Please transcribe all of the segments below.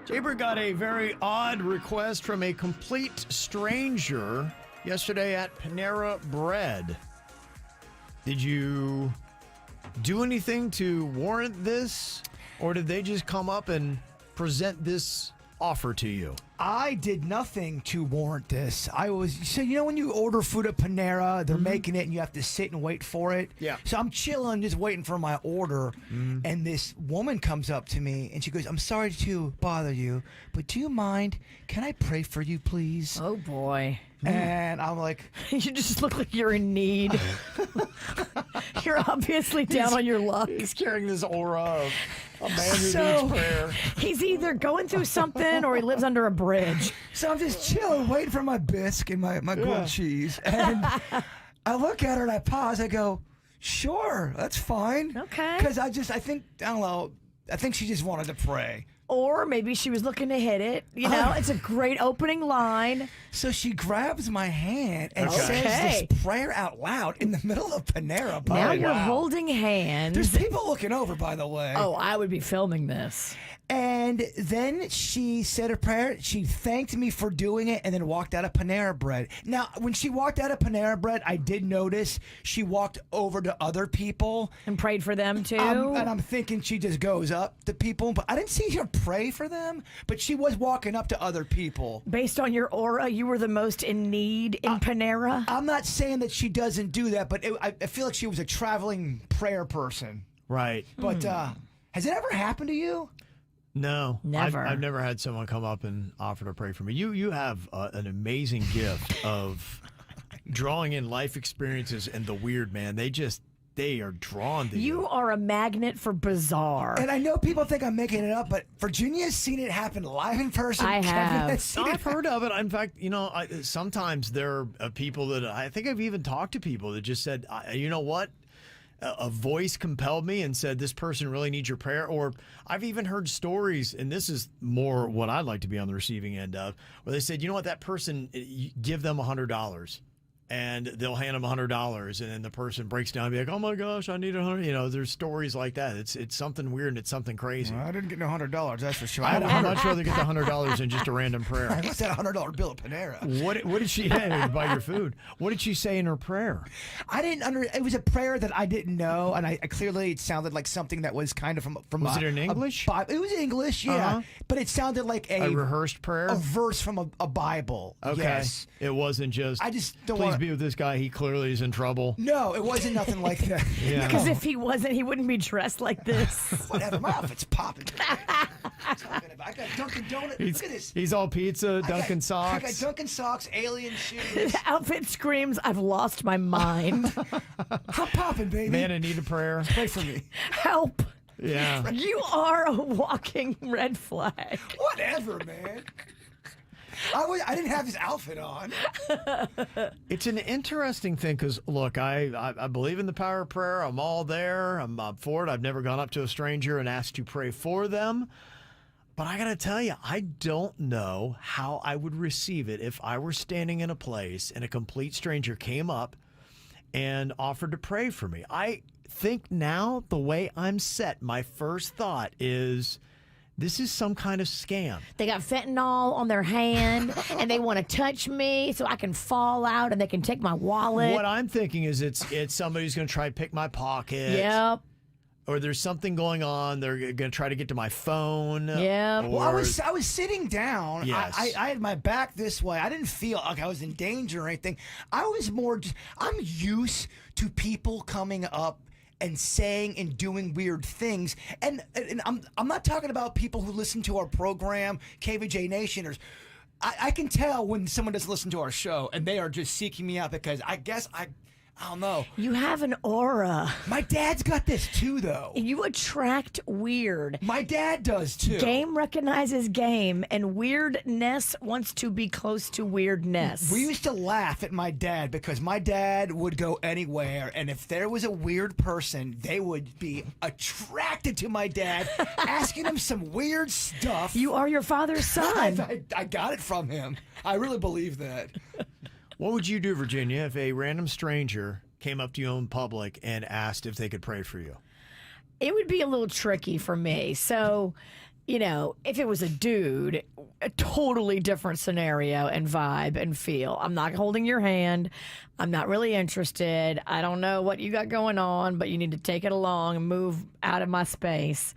Jbird got a very odd request from a complete stranger yesterday at Panera Bread. Did you do anything to warrant this, or did they just come up and present this offer to you? I did nothing to warrant this. When you order food at Panera, they're making it and you have to sit and wait for it. Yeah. So I'm chilling, just waiting for my order. And this woman comes up to me and she goes, "I'm sorry to bother you, but do you mind? Can I pray for you, please?" Oh, boy. And I'm like, You just look like you're in need. You're obviously down on your luck. He's carrying this aura of a man who So- needs prayer. He's either going through something or he lives under a bridge. so I'm just chilling, waiting for my bisque and my grilled cheese. And I look at her and I pause. I go, "Sure, that's fine." Okay. Because I don't know. I think she just wanted to pray. Or maybe she was looking to hit it. You know, it's a great opening line. So she grabs my hand and Okay. says this prayer out loud in the middle of Panera. Now Bread. you're holding hands. There's people looking over, by the way. Oh, I would be filming this. And then she said a prayer. She thanked me for doing it and then walked out of Panera Bread. Now, when she walked out of Panera Bread, I did notice she walked over to other people. And prayed for them, too. And I'm thinking she just goes up to people, but I didn't see her pray for them. But she was walking up to other people. Based on your aura, you were the most in need in Panera? I'm not saying that she doesn't do that, but I feel like she was a traveling prayer person. Right. But has it ever happened to you? No, Never. I've never had someone come up and offer to pray for me. You have an amazing gift of drawing in life experiences and the weird, man. They are drawn to you. You are a magnet for bizarre. And I know people think I'm making it up, but Virginia's seen it happen live in person. I Kevin have. has seen it I've heard of it. In fact, sometimes there are people that I think I've even talked to people that just said, you know what? A voice compelled me and said, this person really needs your prayer. Or I've even heard stories, and this is more what I'd like to be on the receiving end of, where they said, you know what, that person, give them $100. And they'll hand them $100, and then the person breaks down and be like, "Oh my gosh, I need $100." You know, there's stories like that. It's something weird and it's something crazy. Well, I didn't get no $100, that's for sure. I'd much rather get the $100 than just a random prayer. What's that $100 bill at Panera? What did she buy your food? What did she say in her prayer? It was a prayer that I didn't know, and I clearly it sounded like something that was kind of from Was it in English? It was English, yeah. But it sounded like A rehearsed prayer? a verse from a Bible. Okay. Yes. It wasn't just, I just don't please wanna- be with this guy. He clearly is in trouble. No, it wasn't nothing like that. Yeah. Because if he wasn't, he wouldn't be dressed like this. Whatever, my outfit's popping. I got Dunkin' Donuts. Look at this. He's all pizza, Dunkin' I socks. got Dunkin' socks, alien shoes. His outfit screams, "I've lost my mind." I'm popping, baby. Man in need of prayer. Pray for me. Help. Yeah. You are a walking red flag. Whatever, man. I didn't have this outfit on. It's an interesting thing because, look, I believe in the power of prayer. I'm all there. I'm up for it. I've never gone up to a stranger and asked to pray for them. But I got to tell you, I don't know how I would receive it if I were standing in a place and a complete stranger came up and offered to pray for me. I think now the way I'm set, my first thought is, this is some kind of scam. They got fentanyl on their hand, and they want to touch me so I can fall out and they can take my wallet. What I'm thinking is it's somebody who's going to try to pick my pocket. Yep. Or there's something going on. They're going to try to get to my phone. Yep. Well, I was sitting down. Yes. I had my back this way. I didn't feel like I was in danger or anything. I was more I'm used to people coming up and saying and doing weird things. And I'm not talking about people who listen to our program, KVJ Nationers. I can tell when someone doesn't listen to our show and they are just seeking me out because I guess I don't know. You have an aura. My dad's got this too, though. You attract weird. My dad does too. Game recognizes game, and weirdness wants to be close to weirdness. We used to laugh at my dad because my dad would go anywhere, and if there was a weird person, they would be attracted to my dad, asking him some weird stuff. You are your father's son. I got it from him. I really believe that. What would you do, Virginia, if a random stranger came up to you in public and asked if they could pray for you? It would be a little tricky for me. So you know, if it was a dude, a totally different scenario and vibe and feel. I'm not holding your hand. I'm not really interested. I don't know what you got going on, but you need to take it along and move out of my space.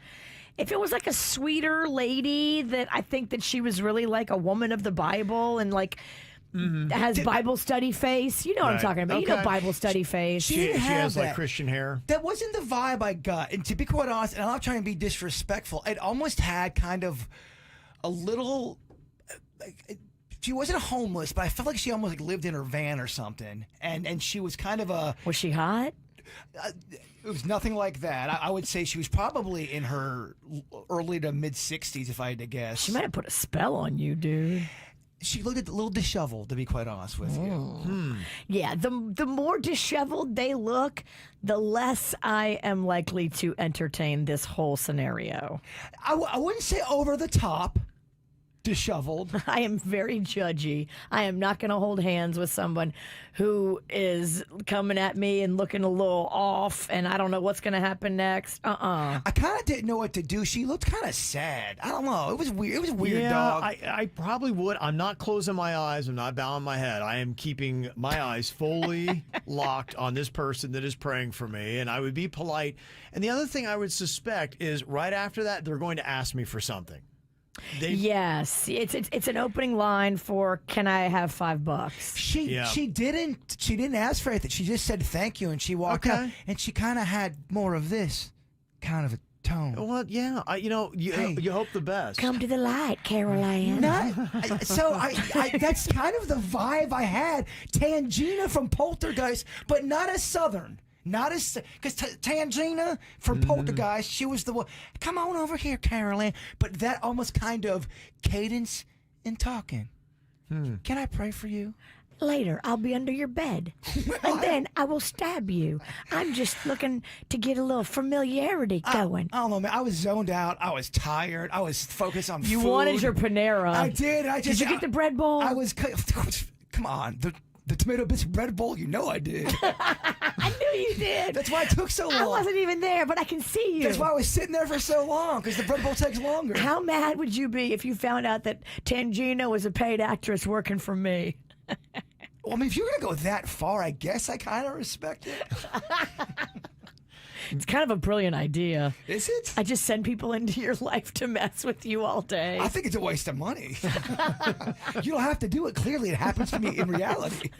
If it was like a sweeter lady that I think that she was really like a woman of the Bible and like has Bible study face. You know what I'm talking about. You know Bible study face. She has like Christian hair. That wasn't the vibe I got. And to be quite honest, and I'm not trying to be disrespectful, it almost had kind of a little. She wasn't homeless, but I felt like she almost like lived in her van or something. And she was kind of a. Was she hot? It was nothing like that. I would say she was probably in her early to mid 60s, if I had to guess. She might have put a spell on you, dude. She looked a little disheveled, to be quite honest with you. Yeah, the more disheveled they look, the less I am likely to entertain this whole scenario. I wouldn't say over the top disheveled. I am very judgy. I am not going to hold hands with someone who is coming at me and looking a little off, and I don't know what's going to happen next. I kind of didn't know what to do. She looked kind of sad. I don't know. It was weird. It was a weird, dog. I probably would. I'm not closing my eyes. I'm not bowing my head. I am keeping my eyes fully locked on this person that is praying for me, and I would be polite. And the other thing I would suspect is right after that, they're going to ask me for something. Yes, it's an opening line for "Can I have $5?" She didn't ask for anything. She just said thank you, and she walked out. And she kind of had more of this kind of a tone. Well, yeah, you hope the best. Come to the light, Caroline. That's kind of the vibe I had. Tangina from Poltergeist, but not as Southern. Not as, because Tangina from Poltergeist, she was the one, come on over here, Caroline. But that almost kind of cadence in talking. Can I pray for you? Later, I'll be under your bed, and then I will stab you. I'm just looking to get a little familiarity going. I don't know, man. I was zoned out. I was tired. I was focused on You food. wanted your Panera. I did. Did you get the bread bowl? I was, come on. The tomato biscuit bread bowl, you know I did. I knew you did. That's why it took so long. I wasn't even there, but I can see you. That's why I was sitting there for so long, because the bread bowl takes longer. How mad would you be if you found out that Tangina was a paid actress working for me? Well, I mean, if you're going to go that far, I guess I kind of respect it. It's kind of a brilliant idea. Is it? I just send people into your life to mess with you all day. I think it's a waste of money. You don't have to do it. Clearly, it happens to me in reality.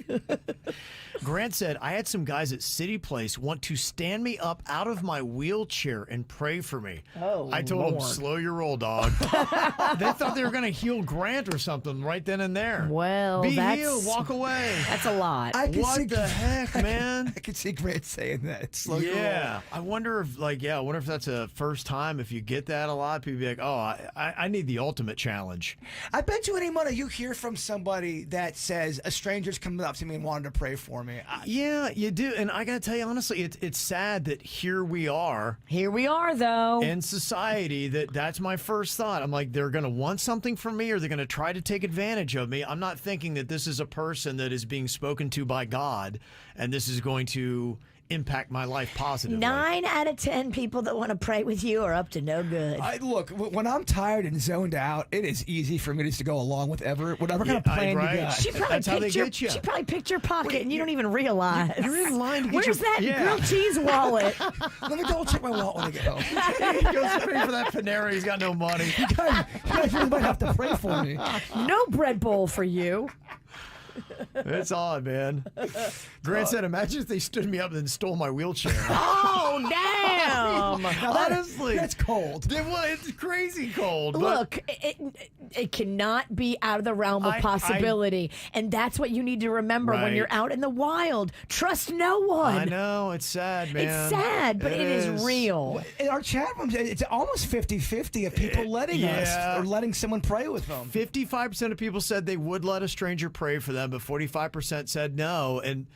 Grant said, I had some guys at City Place want to stand me up out of my wheelchair and pray for me. Oh, I told them, slow your roll, dog. They thought they were going to heal Grant or something right then and there. Well, Be that's... healed, walk away. That's a lot. What the heck, man? I can see Grant saying that. Slow your roll. Yeah. I wonder if that's a first time. If you get that a lot, people be like, oh, I need the ultimate challenge. I bet you any money you hear from somebody that says a stranger's coming up to me and wanted to pray for me. Yeah, you do. And I got to tell you, honestly, it's sad that here we are. Here we are, though. In society, that's my first thought. I'm like, they're going to want something from me or they're going to try to take advantage of me. I'm not thinking that this is a person that is being spoken to by God and this is going to impact my life positively. 9 out of 10 people that want to pray with you are up to no good. Look, when I'm tired and zoned out, it is easy for me just to go along with whatever kind of plan you got. She probably She probably picked your pocket and you don't even realize. You're in line to get Where's that grilled cheese wallet? Let me double check my wallet when I get home. He goes to pay for that Panera. He's got no money. You guys really might have to pray for me. No bread bowl for you. It's odd, man. Grant said, imagine if they stood me up and then stole my wheelchair. Oh, damn. Honestly. That's cold. It's crazy cold. Look, it cannot be out of the realm of possibility. And that's what you need to remember when you're out in the wild. Trust no one. I know. It's sad, man. It's sad, but it is real. In our chat rooms, it's almost 50-50 of people letting us or letting someone pray with them. 55% of people said they would let a stranger pray for them, but 45% said no. And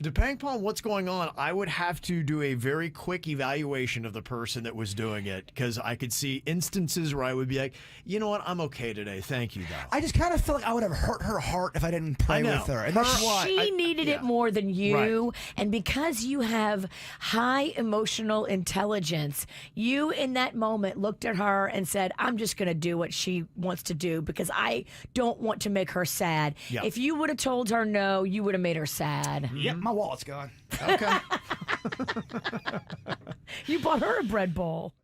Depending upon what's going on, I would have to do a very quick evaluation of the person that was doing it because I could see instances where I would be like, you know what, I'm okay today. Thank you, though. I just kind of feel like I would have hurt her heart if I didn't pray with her. And that's why. She needed it more than you. And because you have high emotional intelligence, you in that moment looked at her and said, I'm just going to do what she wants to do because I don't want to make her sad. Yeah. If you would have told her no, you would have made her sad. Yep, my wallet's gone. Okay. You bought her a bread bowl.